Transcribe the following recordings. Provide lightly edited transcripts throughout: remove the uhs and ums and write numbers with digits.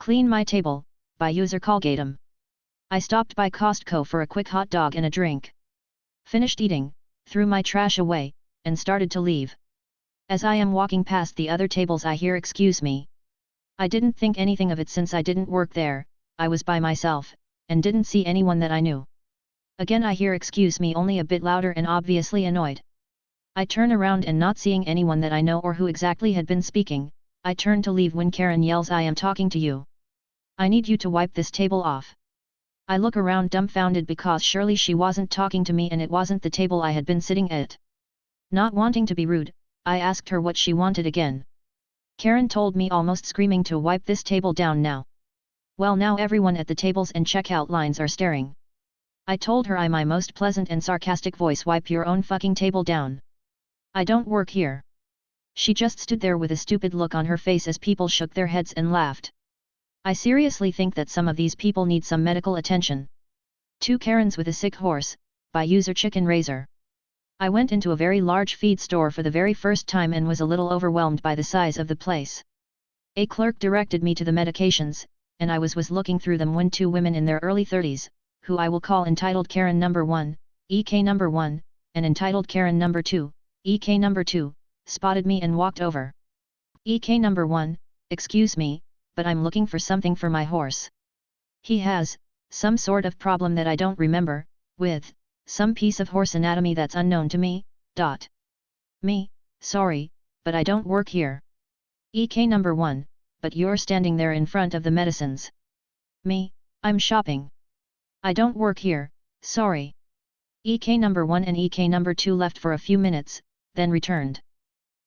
Clean my table, by user Colgatum. I stopped by Costco for a quick hot dog and a drink. Finished eating, threw my trash away, and started to leave. As I am walking past the other tables I hear "Excuse me." I didn't think anything of it since I didn't work there, I was by myself, and didn't see anyone that I knew. Again I hear "Excuse me" only a bit louder and obviously annoyed. I turn around and not seeing anyone that I know or who exactly had been speaking, I turn to leave when Karen yells, "I am talking to you. I need you to wipe this table off." I look around dumbfounded because surely she wasn't talking to me and it wasn't the table I had been sitting at. Not wanting to be rude, I asked her what she wanted again. Karen told me almost screaming to wipe this table down now. Well, now everyone at the tables and checkout lines are staring. I told her in my most pleasant and sarcastic voice, "Wipe your own fucking table down. I don't work here." She just stood there with a stupid look on her face as people shook their heads and laughed. I seriously think that some of these people need some medical attention. 2 Karens with a sick horse, by user Chicken Razor. I went into a very large feed store for the very first time and was a little overwhelmed by the size of the place. A clerk directed me to the medications, and I was looking through them when 2 women in their early 30s, who I will call entitled Karen number 1, EK number 1, and entitled Karen number 2, EK number 2, spotted me and walked over. EK number 1, "Excuse me, but I'm looking for something for my horse. He has some sort of problem that I don't remember, with some piece of horse anatomy that's unknown to me, ... Me, sorry, but I don't work here." EK number 1, "But you're standing there in front of the medicines." Me, "I'm shopping. I don't work here, sorry." EK number 1 and EK number 2 left for a few minutes, then returned.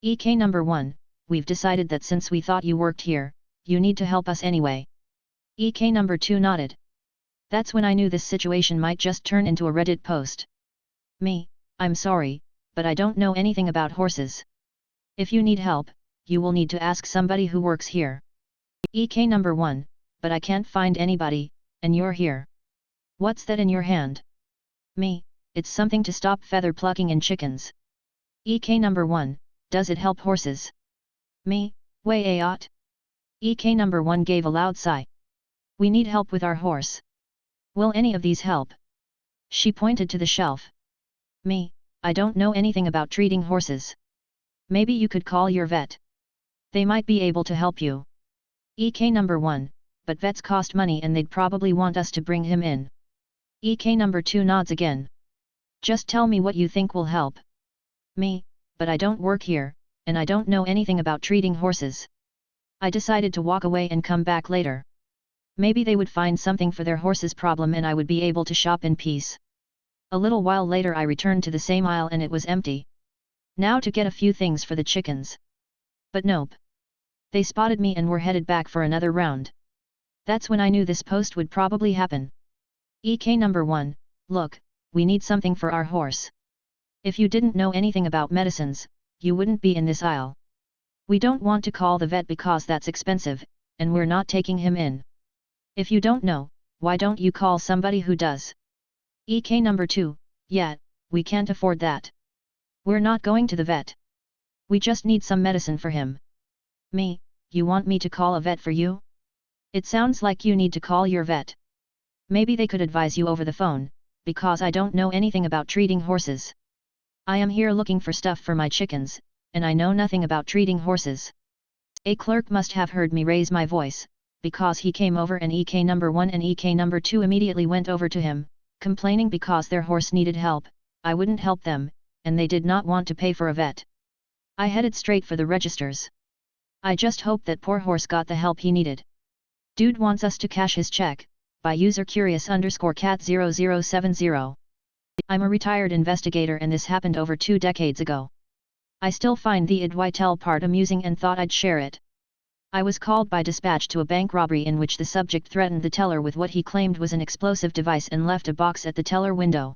EK number 1, "We've decided that since we thought you worked here, you need to help us anyway." EK number 2 nodded. That's when I knew this situation might just turn into a Reddit post. Me, "I'm sorry, but I don't know anything about horses. If you need help, you will need to ask somebody who works here." EK number 1, "But I can't find anybody, and you're here. What's that in your hand?" Me, "It's something to stop feather plucking in chickens." EK number 1, "Does it help horses?" Me, "Way out." EK number 1 gave a loud sigh. "We need help with our horse. Will any of these help?" She pointed to the shelf. Me, "I don't know anything about treating horses. Maybe you could call your vet. They might be able to help you." EK number 1, "But vets cost money and they'd probably want us to bring him in." EK number 2 nods again. "Just tell me what you think will help." Me, "But I don't work here, and I don't know anything about treating horses." I decided to walk away and come back later. Maybe they would find something for their horse's problem and I would be able to shop in peace. A little while later I returned to the same aisle and it was empty. Now to get a few things for the chickens. But nope. They spotted me and were headed back for another round. That's when I knew this post would probably happen. EK number 1, "Look, we need something for our horse. If you didn't know anything about medicines, you wouldn't be in this aisle. We don't want to call the vet because that's expensive, and we're not taking him in. If you don't know, why don't you call somebody who does?" EK number 2, "Yeah, we can't afford that. We're not going to the vet. We just need some medicine for him." Me, "You want me to call a vet for you? It sounds like you need to call your vet. Maybe they could advise you over the phone, because I don't know anything about treating horses. I am here looking for stuff for my chickens, and I know nothing about treating horses." A clerk must have heard me raise my voice, because he came over and EK number 1 and EK number 2 immediately went over to him, complaining because their horse needed help, I wouldn't help them, and they did not want to pay for a vet. I headed straight for the registers. I just hoped that poor horse got the help he needed. Dude wants us to cash his check, by user curious_cat0070. I'm a retired investigator and this happened over 2 decades ago. I still find the IDwitel part amusing and thought I'd share it. I was called by dispatch to a bank robbery in which the subject threatened the teller with what he claimed was an explosive device and left a box at the teller window.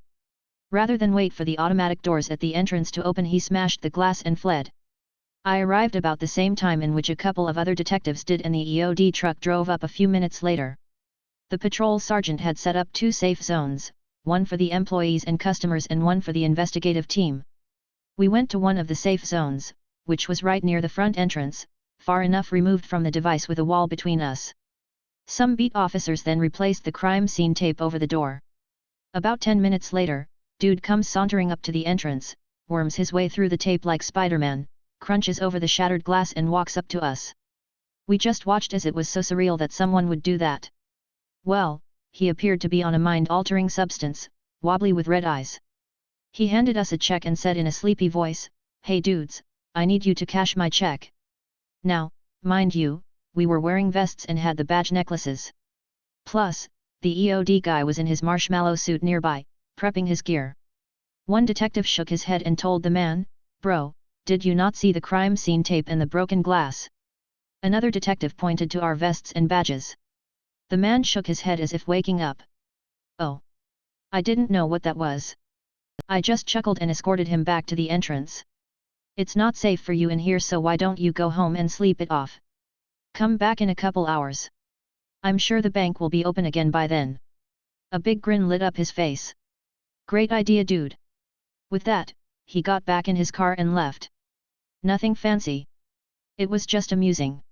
Rather than wait for the automatic doors at the entrance to open, he smashed the glass and fled. I arrived about the same time in which a couple of other detectives did and the EOD truck drove up a few minutes later. The patrol sergeant had set up 2 safe zones, one for the employees and customers and one for the investigative team. We went to one of the safe zones, which was right near the front entrance, far enough removed from the device with a wall between us. Some beat officers then replaced the crime scene tape over the door. About 10 minutes later, dude comes sauntering up to the entrance, worms his way through the tape like Spider-Man, crunches over the shattered glass and walks up to us. We just watched as it was so surreal that someone would do that. Well, he appeared to be on a mind-altering substance, wobbly with red eyes. He handed us a check and said in a sleepy voice, "Hey dudes, I need you to cash my check." Now, mind you, we were wearing vests and had the badge necklaces. Plus, the EOD guy was in his marshmallow suit nearby, prepping his gear. One detective shook his head and told the man, "Bro, did you not see the crime scene tape and the broken glass?" Another detective pointed to our vests and badges. The man shook his head as if waking up. "Oh. I didn't know what that was." I just chuckled and escorted him back to the entrance. "It's not safe for you in here, so why don't you go home and sleep it off? Come back in a couple hours. I'm sure the bank will be open again by then." A big grin lit up his face. "Great idea, dude." With that, he got back in his car and left. Nothing fancy. It was just amusing.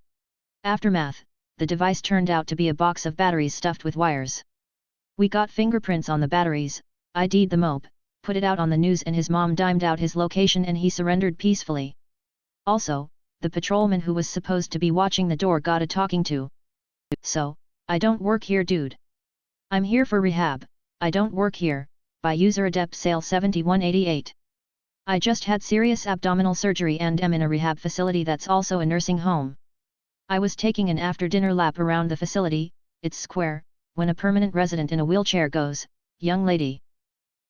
Aftermath: the device turned out to be a box of batteries stuffed with wires. We got fingerprints on the batteries, ID'd the mope, put it out on the news, and his mom dimed out his location and he surrendered peacefully. Also, the patrolman who was supposed to be watching the door got a talking to. So, I don't work here, dude. I'm here for rehab. I don't work here, by user adept sale 7188. I just had serious abdominal surgery and am in a rehab facility that's also a nursing home. I was taking an after-dinner lap around the facility, it's square, when a permanent resident in a wheelchair goes, "Young lady."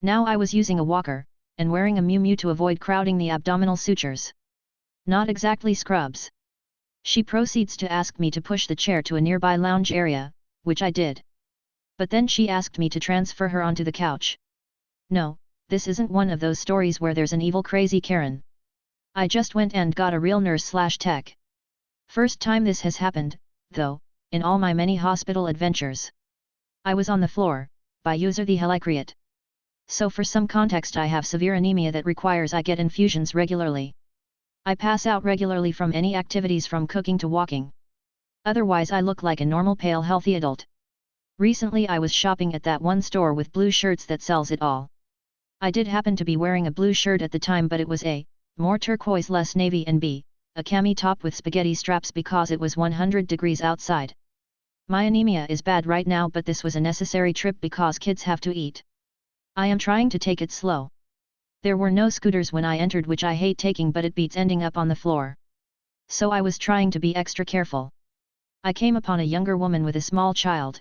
Now I was using a walker, and wearing a muumuu to avoid crowding the abdominal sutures. Not exactly scrubs. She proceeds to ask me to push the chair to a nearby lounge area, which I did. But then she asked me to transfer her onto the couch. No, this isn't one of those stories where there's an evil crazy Karen. I just went and got a real nurse/tech. First time this has happened, though, in all my many hospital adventures. I was on the floor, by user the Helicreate. So for some context, I have severe anemia that requires I get infusions regularly. I pass out regularly from any activities from cooking to walking. Otherwise I look like a normal pale healthy adult. Recently I was shopping at that one store with blue shirts that sells it all. I did happen to be wearing a blue shirt at the time, but it was A, more turquoise less navy, and B, a cami top with spaghetti straps because it was 100 degrees outside. My anemia is bad right now, but this was a necessary trip because kids have to eat. I am trying to take it slow. There were no scooters when I entered, which I hate taking, but it beats ending up on the floor. So I was trying to be extra careful. I came upon a younger woman with a small child.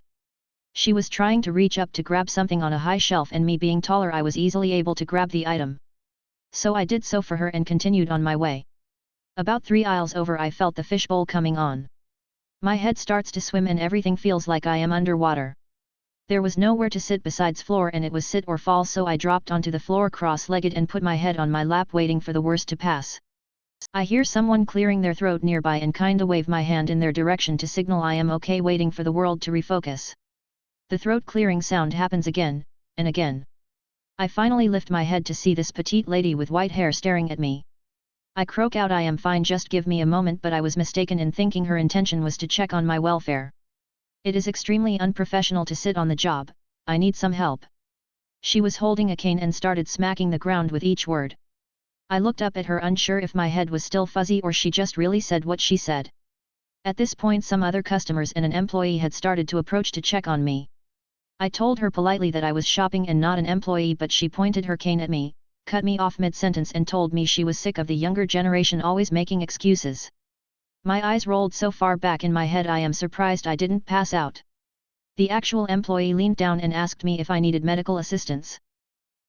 She was trying to reach up to grab something on a high shelf, and me being taller, I was easily able to grab the item. So I did so for her and continued on my way. About 3 aisles over I felt the fishbowl coming on. My head starts to swim and everything feels like I am underwater. There was nowhere to sit besides floor, and it was sit or fall, so I dropped onto the floor cross-legged and put my head on my lap waiting for the worst to pass. I hear someone clearing their throat nearby and kinda wave my hand in their direction to signal I am okay, waiting for the world to refocus. The throat clearing sound happens again, and again. I finally lift my head to see this petite lady with white hair staring at me. I croak out, "I am fine, just give me a moment," but I was mistaken in thinking her intention was to check on my welfare. It is extremely unprofessional to sit on the job. I need some help. She was holding a cane and started smacking the ground with each word. I looked up at her, unsure if my head was still fuzzy or she just really said what she said. At this point some other customers and an employee had started to approach to check on me. I told her politely that I was shopping and not an employee, but she pointed her cane at me, cut me off mid-sentence, and told me she was sick of the younger generation always making excuses. My eyes rolled so far back in my head I am surprised I didn't pass out. The actual employee leaned down and asked me if I needed medical assistance.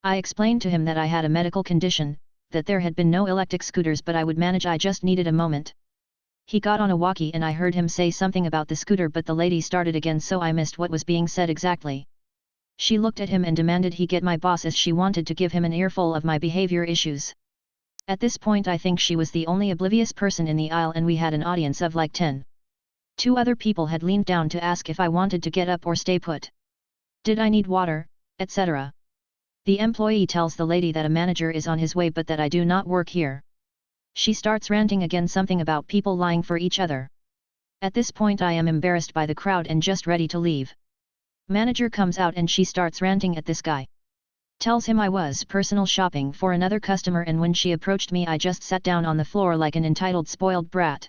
I explained to him that I had a medical condition, that there had been no electric scooters but I would manage, I just needed a moment. He got on a walkie and I heard him say something about the scooter, but the lady started again, so I missed what was being said exactly. She looked at him and demanded he get my boss, as she wanted to give him an earful of my behavior issues. At this point I think she was the only oblivious person in the aisle, and we had an audience of like 10. 2 other people had leaned down to ask if I wanted to get up or stay put. Did I need water, etc. The employee tells the lady that a manager is on his way but that I do not work here. She starts ranting again, something about people lying for each other. At this point I am embarrassed by the crowd and just ready to leave. Manager comes out and she starts ranting at this guy. Tells him I was personal shopping for another customer and when she approached me I just sat down on the floor like an entitled spoiled brat.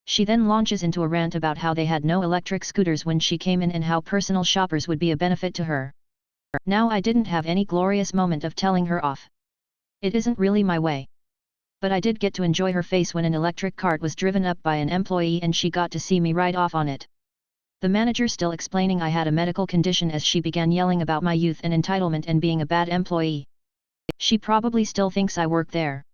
She then launches into a rant about how they had no electric scooters when she came in and how personal shoppers would be a benefit to her. Now I didn't have any glorious moment of telling her off. It isn't really my way. But I did get to enjoy her face when an electric cart was driven up by an employee and she got to see me ride off on it. The manager still explaining I had a medical condition as she began yelling about my youth and entitlement and being a bad employee. She probably still thinks I work there.